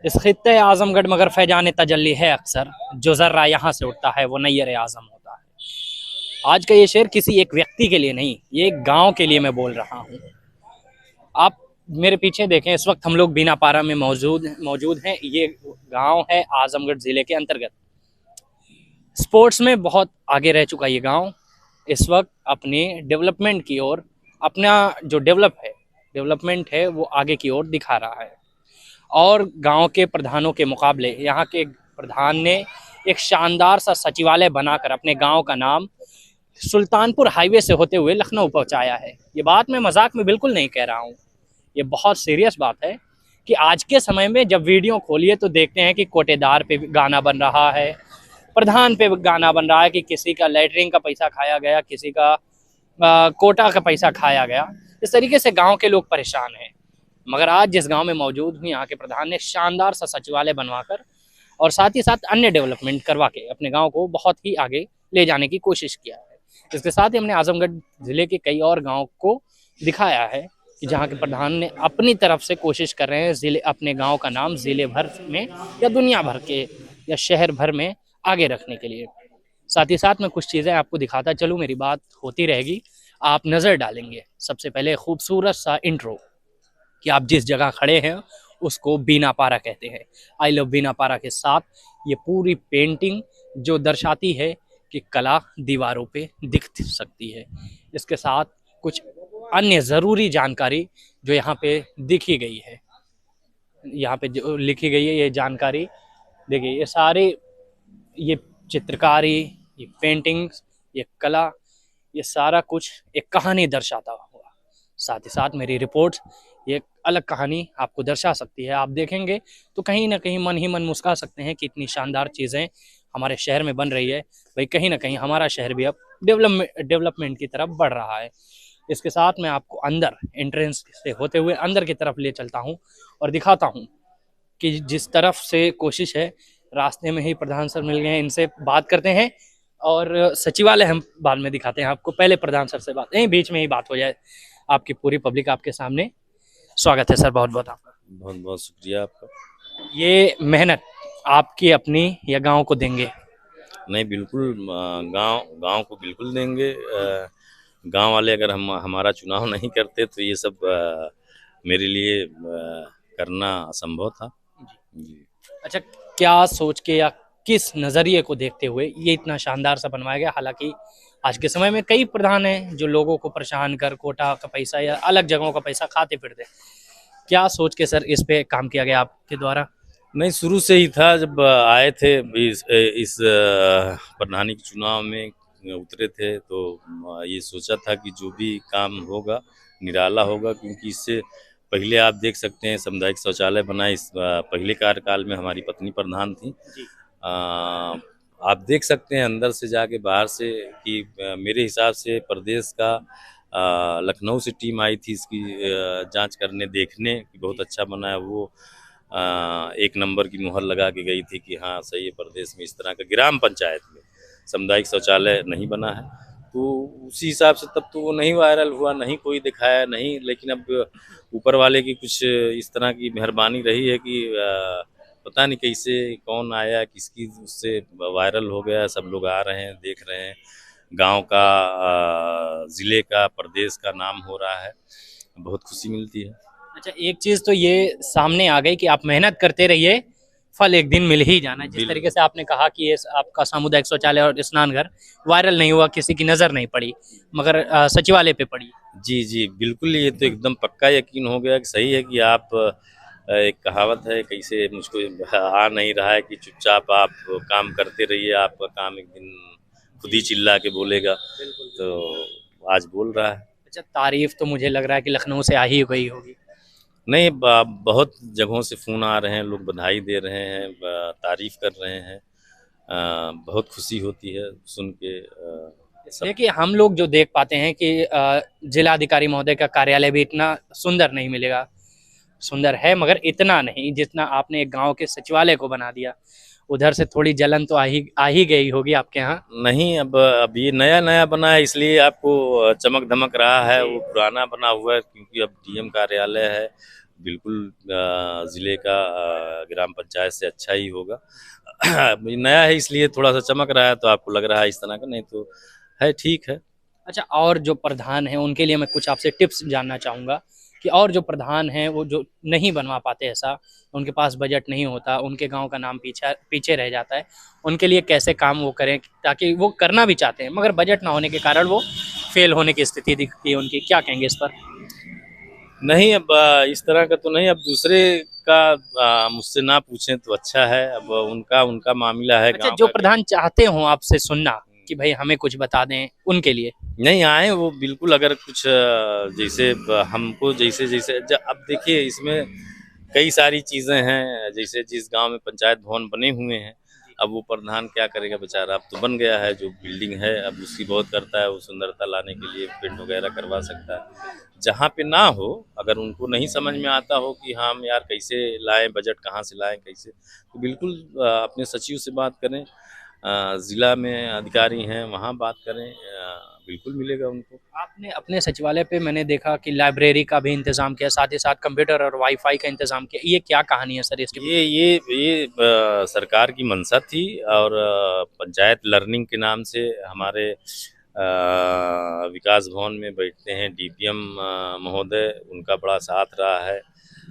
इस खित्ते आजमगढ़ मगर फैजान तजल्ली है अक्सर, जो ज़र्रा यहाँ से उठता है वो नैयर आज़म होता है। आज का ये शेर किसी एक व्यक्ति के लिए नहीं, ये एक गांव के लिए मैं बोल रहा हूँ। आप मेरे पीछे देखें, इस वक्त हम लोग बीनापारा में मौजूद हैं। ये गांव है आजमगढ़ ज़िले के अंतर्गत। स्पोर्ट्स में बहुत आगे रह चुका ये गांव। इस वक्त अपने डेवलपमेंट की ओर, अपना जो डेवलपमेंट है वो आगे की ओर दिखा रहा है। और गांव के प्रधानों के मुकाबले यहाँ के प्रधान ने एक शानदार सा सचिवालय बनाकर अपने गांव का नाम सुल्तानपुर हाईवे से होते हुए लखनऊ पहुंचाया है। ये बात मैं मजाक में बिल्कुल नहीं कह रहा हूँ, ये बहुत सीरियस बात है कि आज के समय में जब वीडियो खोलिए तो देखते हैं कि कोटेदार पे गाना बन रहा है, प्रधान पे गाना बन रहा है कि किसी का लैटरिन का पैसा खाया गया, किसी का कोटा का पैसा खाया गया। इस तरीके से गांव के लोग परेशान हैं। मगर आज जिस गांव में मौजूद हूँ, यहाँ के प्रधान ने शानदार सा सचिवालय बनवाकर और साथ ही साथ अन्य डेवलपमेंट करवा के अपने गांव को बहुत ही आगे ले जाने की कोशिश किया है। इसके साथ ही हमने आजमगढ़ जिले के कई और गाँव को दिखाया है कि जहाँ के प्रधान ने अपनी तरफ से कोशिश कर रहे हैं जिले, अपने गाँव का नाम जिले भर में या दुनिया भर के या शहर भर में आगे रखने के लिए। साथ ही साथ मैं कुछ चीज़ें आपको दिखाता चलूँ, मेरी बात होती रहेगी, आप नज़र डालेंगे। सबसे पहले खूबसूरत सा इंट्रो कि आप जिस जगह खड़े हैं उसको बीनापारा कहते हैं। आई लव बीनापारा के साथ ये पूरी पेंटिंग जो दर्शाती है कि कला दीवारों पे दिख सकती है। इसके साथ कुछ अन्य ज़रूरी जानकारी जो यहाँ पे दिखी गई है, यहाँ पे जो लिखी गई है ये जानकारी देखिए, ये सारे, ये चित्रकारी, ये पेंटिंग्स, ये कला, ये सारा कुछ एक कहानी दर्शाता हुआ। साथ ही साथ मेरी रिपोर्ट ये अलग कहानी आपको दर्शा सकती है। आप देखेंगे तो कहीं ना कहीं मन ही मन मुस्कुरा सकते हैं कि इतनी शानदार चीज़ें हमारे शहर में बन रही है। भाई कहीं ना कहीं हमारा शहर भी अब डेवलपमेंट की तरफ बढ़ रहा है। इसके साथ मैं आपको अंदर एंट्रेंस से होते हुए अंदर की तरफ ले चलता हूँ और दिखाता हूँ कि जिस तरफ से कोशिश है। रास्ते में ही प्रधान सर मिल गए हैं, इनसे बात करते हैं और सचिवालय हम बाद में दिखाते हैं आपको। पहले प्रधान सर से बात, यहीं बीच में ही बात हो जाए। आपकी पूरी पब्लिक आपके सामने, स्वागत है सर, बहुत बहुत आपका। बहुत बहुत शुक्रिया आपका। ये मेहनत आपकी अपनी या गांव को देंगे? नहीं, बिल्कुल गांव गांव को बिल्कुल देंगे। गांव वाले अगर हमारा चुनाव नहीं करते तो ये सब मेरे लिए करना असंभव था जी। अच्छा, क्या सोच के या किस नज़रिए को देखते हुए ये इतना शानदार सा बनवाया गया? हालांकि आज के समय में कई प्रधान हैं जो लोगों को परेशान कर कोटा का पैसा या अलग जगहों का पैसा खाते फिरते। क्या सोच के सर इस पे काम किया गया आपके द्वारा? नहीं, शुरू से ही था। जब आए थे इस प्रधानी के चुनाव में उतरे थे तो ये सोचा था कि जो भी काम होगा निराला होगा, क्योंकि इससे पहले आप देख सकते हैं सामुदायिक शौचालय बना। इस पहले कार्यकाल में हमारी पत्नी प्रधान थी। आप देख सकते हैं अंदर से जाके बाहर से कि मेरे हिसाब से प्रदेश का लखनऊ से टीम आई थी इसकी जांच करने, देखने कि बहुत अच्छा बना है। वो एक नंबर की मुहर लगा के गई थी कि हाँ सही है, प्रदेश में इस तरह का ग्राम पंचायत में सामुदायिक शौचालय नहीं बना है। तो उसी हिसाब से तब तो वो नहीं वायरल हुआ, नहीं कोई दिखाया नहीं। लेकिन अब ऊपर वाले की कुछ इस तरह की मेहरबानी रही है कि पता नहीं कैसे कौन आया, किसकी उससे वायरल हो गया। सब लोग आ रहे हैं, देख रहे हैं, गांव का, ज़िले का, प्रदेश का नाम हो रहा है, बहुत खुशी मिलती है। अच्छा, एक चीज़ तो ये सामने आ गई कि आप मेहनत करते रहिए, फल एक दिन मिल ही जाना है। जिस तरीके से आपने कहा कि ये आपका सामुदायिक शौचालय और स्नानघर वायरल नहीं हुआ, किसी की नज़र नहीं पड़ी, मगर सचिवालय पे पड़ी। जी जी बिल्कुल, ये तो एकदम पक्का यकीन हो गया कि सही है कि आप एक कहावत है, कैसे मुझको आ नहीं रहा है कि चुपचाप आप काम करते रहिए, आपका काम एक दिन खुद ही चिल्ला के बोलेगा। तो आज बोल रहा है। अच्छा, तारीफ तो मुझे लग रहा है कि लखनऊ से आ ही गई होगी। नहीं, बहुत जगहों से फ़ोन आ रहे हैं, लोग बधाई दे रहे हैं, तारीफ कर रहे हैं। बहुत खुशी होती है सुन के। देखिए, हम लोग जो देख पाते हैं कि जिलाधिकारी महोदय का कार्यालय भी इतना सुंदर नहीं मिलेगा। सुंदर है मगर इतना नहीं जितना आपने एक गांव के सचिवालय को बना दिया। उधर से थोड़ी जलन तो आ ही गई होगी आपके यहाँ। नहीं, अब ये नया नया बना है इसलिए आपको चमक धमक रहा है। वो पुराना बना हुआ है क्योंकि अब डीएम कार्यालय है बिल्कुल ज़िले का ग्राम पंचायत से अच्छा ही होगा। नया है इसलिए थोड़ा-सा चमक रहा है, तो आपको लग रहा है इस तरह का, नहीं तो है ठीक है। अच्छा, और जो प्रधान हैं उनके लिए मैं कुछ आपसे टिप्स जानना चाहूँगा कि और जो प्रधान हैं वो जो नहीं बनवा पाते ऐसा, उनके पास बजट नहीं होता, उनके गाँव का नाम पीछे पीछे रह जाता है, उनके लिए कैसे काम वो करें ताकि वो करना भी चाहते हैं मगर बजट ना होने के कारण वो फेल होने की स्थिति दिखती है उनकी, क्या कहेंगे इस पर? नहीं, अब इस तरह का तो नहीं, अब दूसरे का मुझसे ना पूछें तो अच्छा है। अब उनका उनका मामला है अच्छा, गाँव जो का। प्रधान चाहते हों आपसे सुनना कि भाई हमें कुछ बता दें, उनके लिए? नहीं आए वो बिल्कुल, अगर कुछ जैसे हमको जैसे जैसे अब देखिए इसमें कई सारी चीज़ें हैं, जैसे जिस गांव में पंचायत भवन बने हुए हैं, अब वो प्रधान क्या करेगा बेचारा, अब तो बन गया है जो बिल्डिंग है, अब उसकी बहुत करता है, वो सुंदरता लाने के लिए पेंट वगैरह करवा सकता है। जहाँ पे ना हो, अगर उनको नहीं समझ में आता हो कि हाँ हम यार कैसे लाएं, बजट कहाँ से लाएं कैसे, तो बिल्कुल अपने सचिव से बात करें, ज़िला में अधिकारी हैं वहाँ बात करें, बिल्कुल मिलेगा उनको। आपने अपने सचिवालय पे मैंने देखा कि लाइब्रेरी का भी इंतज़ाम किया, साथ ही साथ कंप्यूटर और वाईफ़ाई का इंतज़ाम किया। ये क्या कहानी है सर इसके पीछे? ये सरकार की मंशा थी, और पंचायत लर्निंग के नाम से हमारे विकास भवन में बैठते हैं डीपीएम महोदय, उनका बड़ा साथ रहा है।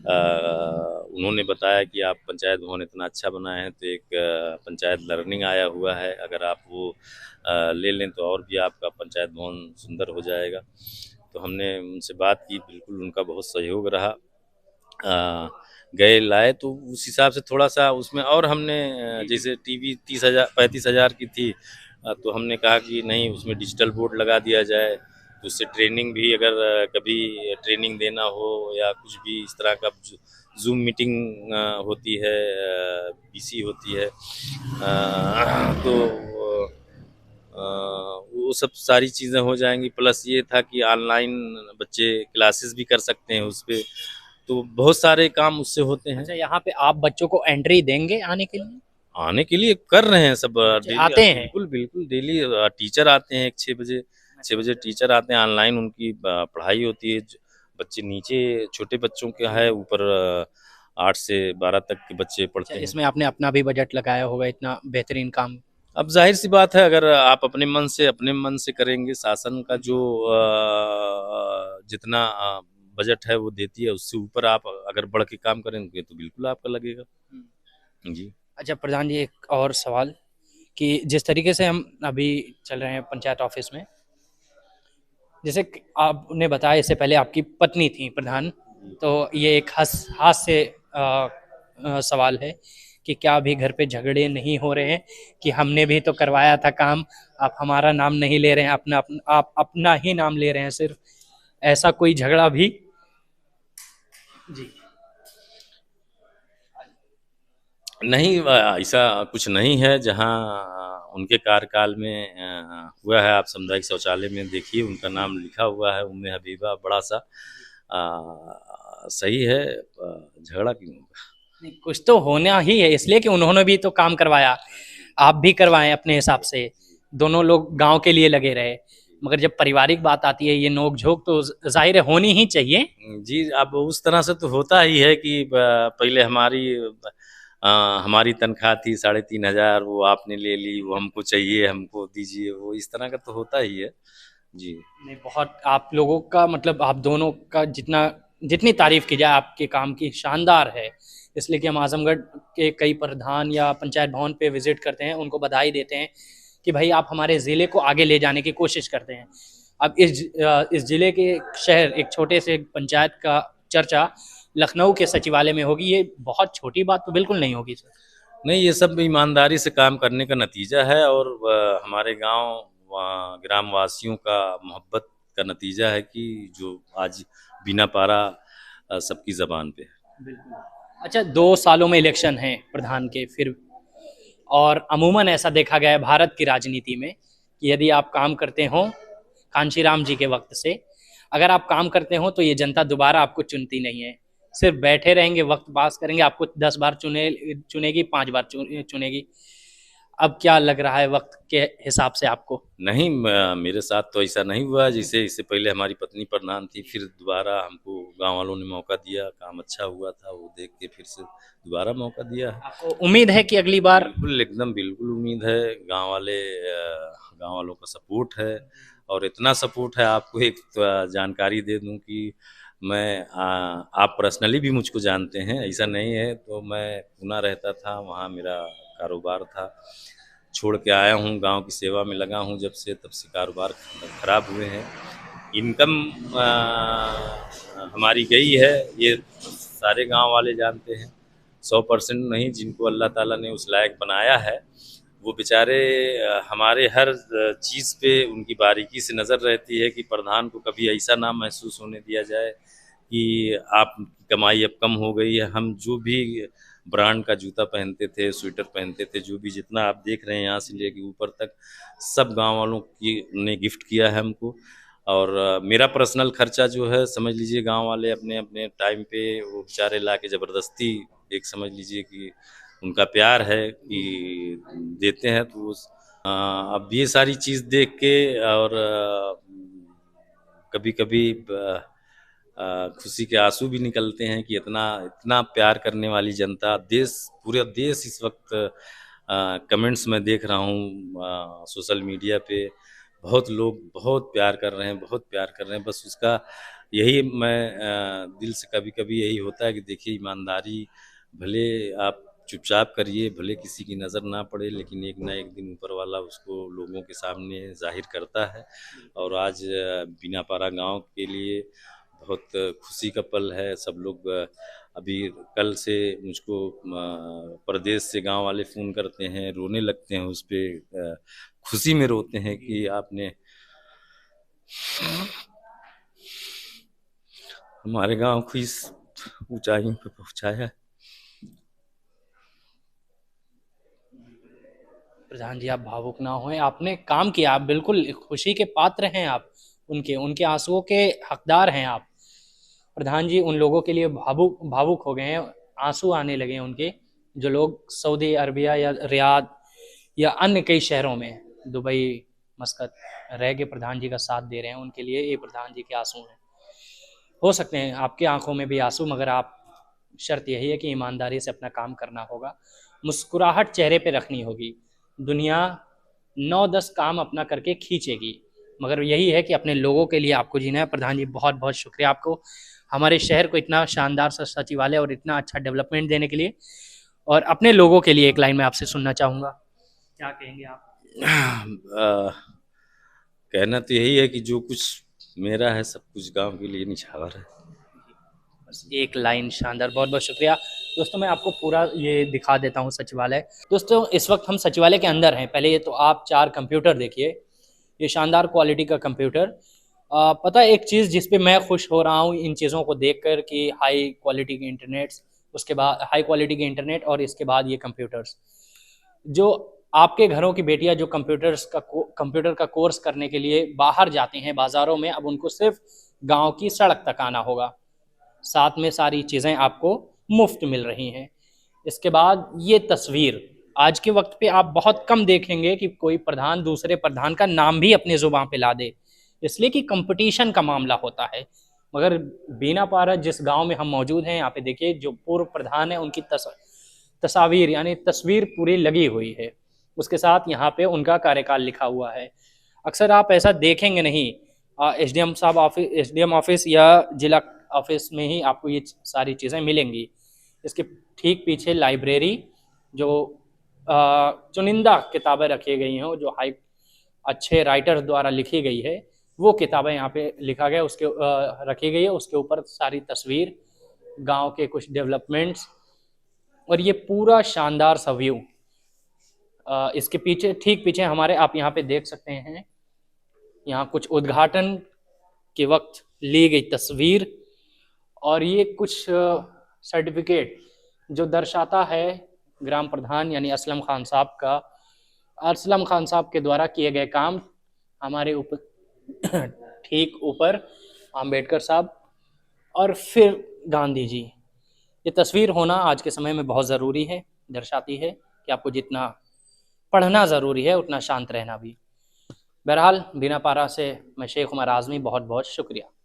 उन्होंने बताया कि आप पंचायत भवन इतना अच्छा बनाए हैं, तो एक पंचायत लर्निंग आया हुआ है, अगर आप वो ले लें तो और भी आपका पंचायत भवन सुंदर हो जाएगा। तो हमने उनसे बात की, बिल्कुल उनका बहुत सहयोग रहा। गए लाए तो उस हिसाब से थोड़ा-सा उसमें, और हमने जैसे टीवी 30,000 35,000 की थी, तो हमने कहा कि नहीं उसमें डिजिटल बोर्ड लगा दिया जाए, तो उससे ट्रेनिंग भी, अगर कभी ट्रेनिंग देना हो या कुछ भी इस तरह का ज़ूम मीटिंग होती है, पीसी होती है, तो वो सब सारी चीज़ें हो जाएँगी। प्लस ये था कि ऑनलाइन बच्चे क्लासेस भी कर सकते हैं उस पे, तो बहुत सारे काम उससे होते हैं। अच्छा, यहाँ पे आप बच्चों को एंट्री देंगे आने के लिए? आने के लिए कर रहे हैं सब बच्चे डेली, आते हैं? बिल्कुल, बिल्कुल डेली टीचर आते हैं 6 बजे, 6 बजे टीचर आते हैं, ऑनलाइन उनकी पढ़ाई होती है। बच्चे नीचे छोटे बच्चों का है, ऊपर 8 से 12 तक के बच्चे अच्छा, पढ़ते हैं। इसमें आपने अपना भी बजट लगाया होगा इतना बेहतरीन काम। अब ज़ाहिर-सी बात है, अगर आप अपने मन से करेंगे, शासन का जो जितना बजट है वो देती है, उससे ऊपर आप अगर बढ़ के काम करेंगे तो बिल्कुल आपका लगेगा। जी। अच्छा प्रधान जी, एक और सवाल कि जिस तरीके से हम अभी चल रहे हैं पंचायत ऑफिस में, जैसे कि आपने बताया इससे पहले आपकी पत्नी थी प्रधान, तो ये एक हास्य सवाल है कि क्या अभी घर पे झगड़े नहीं हो रहे हैं कि हमने भी तो करवाया था काम, आप हमारा नाम नहीं ले रहे हैं, आप अपना ही नाम ले रहे हैं सिर्फ, ऐसा कोई झगड़ा भी? जी। नहीं, ऐसा कुछ नहीं है। जहाँ उनके कार्यकाल में हुआ है, आप सामुदायिक शौचालय में देखिए उनका नाम लिखा हुआ है, उम्मे हबीबा, बड़ा-सा सही है, झगड़ा क्यों होगा? नहीं, कुछ तो होना ही है इसलिए कि उन्होंने भी तो काम करवाया, आप भी करवाएं अपने हिसाब से, दोनों लोग गांव के लिए लगे रहे, मगर जब पारिवारिक बात आती है, ये नोक झोंक तो जाहिर है होनी ही चाहिए। जी, अब उस तरह से तो होता ही है कि पहले हमारी तनख्वाह थी 3,500, वो आपने ले ली, वो हमको चाहिए, हमको दीजिए, वो इस तरह का तो होता ही है। जी। नहीं, बहुत आप लोगों का मतलब आप दोनों का जितनी तारीफ की जाए आपके काम की शानदार है, इसलिए कि हम आजमगढ़ के कई प्रधान या पंचायत भवन पे विजिट करते हैं, उनको बधाई देते हैं कि भाई आप हमारे ज़िले को आगे ले जाने की कोशिश करते हैं। अब इस ज़िले के शहर एक छोटे से पंचायत का चर्चा लखनऊ के सचिवालय में होगी, ये बहुत छोटी बात तो बिल्कुल नहीं होगी सर। नहीं, ये सब ईमानदारी से काम करने का नतीजा है, और हमारे गाँव ग्रामवासियों का मोहब्बत का नतीजा है कि जो आज बिना पारा सबकी ज़बान पे है। बिल्कुल। अच्छा, 2 सालों में इलेक्शन हैं प्रधान के फिर, और अमूमन ऐसा देखा गया है भारत की राजनीति में कि यदि आप काम करते हो कांशीराम जी के वक्त से, अगर आप काम करते हो तो ये जनता दोबारा आपको चुनती नहीं है, सिर्फ बैठे रहेंगे, वक्त पास करेंगे, आपको 10 बार चुनेगी, 5 बार चुनेगी। अब क्या लग रहा है वक्त के हिसाब से आपको? नहीं, मेरे साथ तो ऐसा नहीं हुआ। जैसे इससे पहले हमारी पत्नी प्रधान थी, फिर दोबारा हमको गाँव वालों ने मौका दिया, काम अच्छा हुआ था, वो देख के फिर से दोबारा मौका दिया है। आपको उम्मीद है कि अगली बार? बिल्कुल, एकदम बिल्कुल उम्मीद है। गाँव वालों का सपोर्ट है, और इतना सपोर्ट है, आपको एक जानकारी दे दूँ कि आप पर्सनली भी मुझको जानते हैं, ऐसा नहीं है। तो मैं पूना रहता था, वहाँ मेरा कारोबार था, छोड़ के आया हूँ, गाँव की सेवा में लगा हूँ जब से, तब से कारोबार खराब हुए हैं। इनकम हमारी गई है, ये सारे गाँव वाले जानते हैं। 100% नहीं, जिनको अल्लाह ताला ने उस लायक बनाया है, वो बेचारे हमारे हर चीज़ पे उनकी बारीकी से नज़र रहती है कि प्रधान को कभी ऐसा ना महसूस होने दिया जाए कि आप कमाई अब कम हो गई है। हम जो भी ब्रांड का जूता पहनते थे, स्वेटर पहनते थे, जो भी जितना आप देख रहे हैं यहाँ से लेके ऊपर तक, सब गाँव वालों की ने गिफ्ट किया है हमको। और मेरा पर्सनल खर्चा जो है, समझ लीजिए गाँव वाले अपने-अपने टाइम पे वो बेचारे ला के ज़बरदस्ती, एक समझ लीजिए कि उनका प्यार है कि देते हैं। तो अब ये सारी चीज़ देख के, और कभी-कभी खुशी के आंसू भी निकलते हैं कि इतना इतना प्यार करने वाली जनता, पूरा देश इस वक्त कमेंट्स में देख रहा हूँ सोशल मीडिया पे, बहुत लोग बहुत प्यार कर रहे हैं, बहुत प्यार कर रहे हैं। बस उसका यही मैं दिल से कभी-कभी यही होता है कि देखिए, ईमानदारी भले आप चुपचाप करिए, भले किसी की नज़र ना पड़े, लेकिन एक ना एक दिन ऊपर वाला उसको लोगों के सामने ज़ाहिर करता है। और आज बीनापारा गाँव के लिए बहुत खुशी का पल है। सब लोग अभी कल से मुझको प्रदेश से गाँव वाले फ़ोन करते हैं, रोने लगते हैं उस पे, खुशी में रोते हैं कि आपने हमारे गाँव को इस ऊँचाइयों पे पहुँचाया है। प्रधान जी, आप भावुक ना होएं, आपने काम किया, आप बिल्कुल खुशी के पात्र हैं। आप उनके उनके आंसुओं के हकदार हैं आप। प्रधान जी उन लोगों के लिए भावुक भावुक हो गए हैं, आंसू आने लगे हैं उनके, जो लोग सऊदी अरबिया या रियाद या अन्य कई शहरों में, दुबई, मस्कत रह के प्रधान जी का साथ दे रहे हैं। उनके लिए ये प्रधान जी के आंसू हैं। हो सकते हैं आपकी आंखों में भी आंसू, मगर आप, शर्त यही है कि ईमानदारी से अपना काम करना होगा, मुस्कुराहट चेहरे पे रखनी होगी। दुनिया 9-10 काम अपना करके खींचेगी, मगर यही है कि अपने लोगों के लिए आपको जीना है। प्रधान जी बहुत बहुत शुक्रिया आपको, हमारे शहर को इतना शानदार सा सचिवालय और इतना अच्छा डेवलपमेंट देने के लिए। और अपने लोगों के लिए एक लाइन में आपसे सुनना चाहूँगा, क्या कहेंगे आप? कहना तो यही है कि जो कुछ मेरा है, सब कुछ गाँव के लिए निछावर है। बस एक लाइन, शानदार, बहुत बहुत शुक्रिया। दोस्तों मैं आपको पूरा ये दिखा देता हूँ सचिवालय। दोस्तों इस वक्त हम सचिवालय के अंदर हैं। पहले ये तो आप 4 कंप्यूटर देखिए, ये शानदार क्वालिटी का कंप्यूटर। पता है एक चीज़ जिस पे मैं खुश हो रहा हूँ इन चीज़ों को देखकर, कि हाई क्वालिटी के इंटरनेट्स, उसके बाद हाई क्वालिटी के इंटरनेट, और इसके बाद ये कंप्यूटर्स, जो आपके घरों की बेटियां जो कंप्यूटर का कोर्स करने के लिए बाहर जाते हैं बाज़ारों में, अब उनको सिर्फ गांव की सड़क तक आना होगा, साथ में सारी चीज़ें आपको मुफ्त मिल रही हैं। इसके बाद ये तस्वीर, आज के वक्त पे आप बहुत कम देखेंगे कि कोई प्रधान दूसरे प्रधान का नाम भी अपने ज़ुबान पे ला दे, इसलिए कि कंपटीशन का मामला होता है। मगर बीनापारा जिस गांव में हम मौजूद हैं, यहाँ पे देखिए जो पूर्व प्रधान है उनकी तस्वीर यानी तस्वीर पूरी लगी हुई है, उसके साथ यहाँ पे उनका कार्यकाल लिखा हुआ है। अक्सर आप ऐसा देखेंगे नहीं, एसडीएम ऑफिस या जिला ऑफिस में ही आपको ये सारी चीज़ें मिलेंगी। इसके ठीक पीछे लाइब्रेरी, जो चुनिंदा किताबें रखी गई हैं, जो अच्छे राइटर्स द्वारा लिखी गई है, वो किताबें यहाँ पे लिखा गया, उसके रखी गई है। उसके ऊपर सारी तस्वीर, गांव के कुछ डेवलपमेंट्स, और ये पूरा शानदार सा व्यू। इसके पीछे, ठीक पीछे हमारे, आप यहाँ पे देख सकते हैं, यहाँ कुछ उद्घाटन के वक्त ली गई तस्वीर, और ये कुछ सर्टिफिकेट जो दर्शाता है ग्राम प्रधान यानी असलम खान साहब के द्वारा किए गए काम। हमारे ऊपर ठीक ऊपर आम्बेडकर साहब, और फिर गांधी जी। ये तस्वीर होना आज के समय में बहुत ज़रूरी है, दर्शाती है कि आपको जितना पढ़ना ज़रूरी है, उतना शांत रहना भी। बहरहाल बीना पारा से मैं शेख उमर आज़मी, बहुत बहुत शुक्रिया।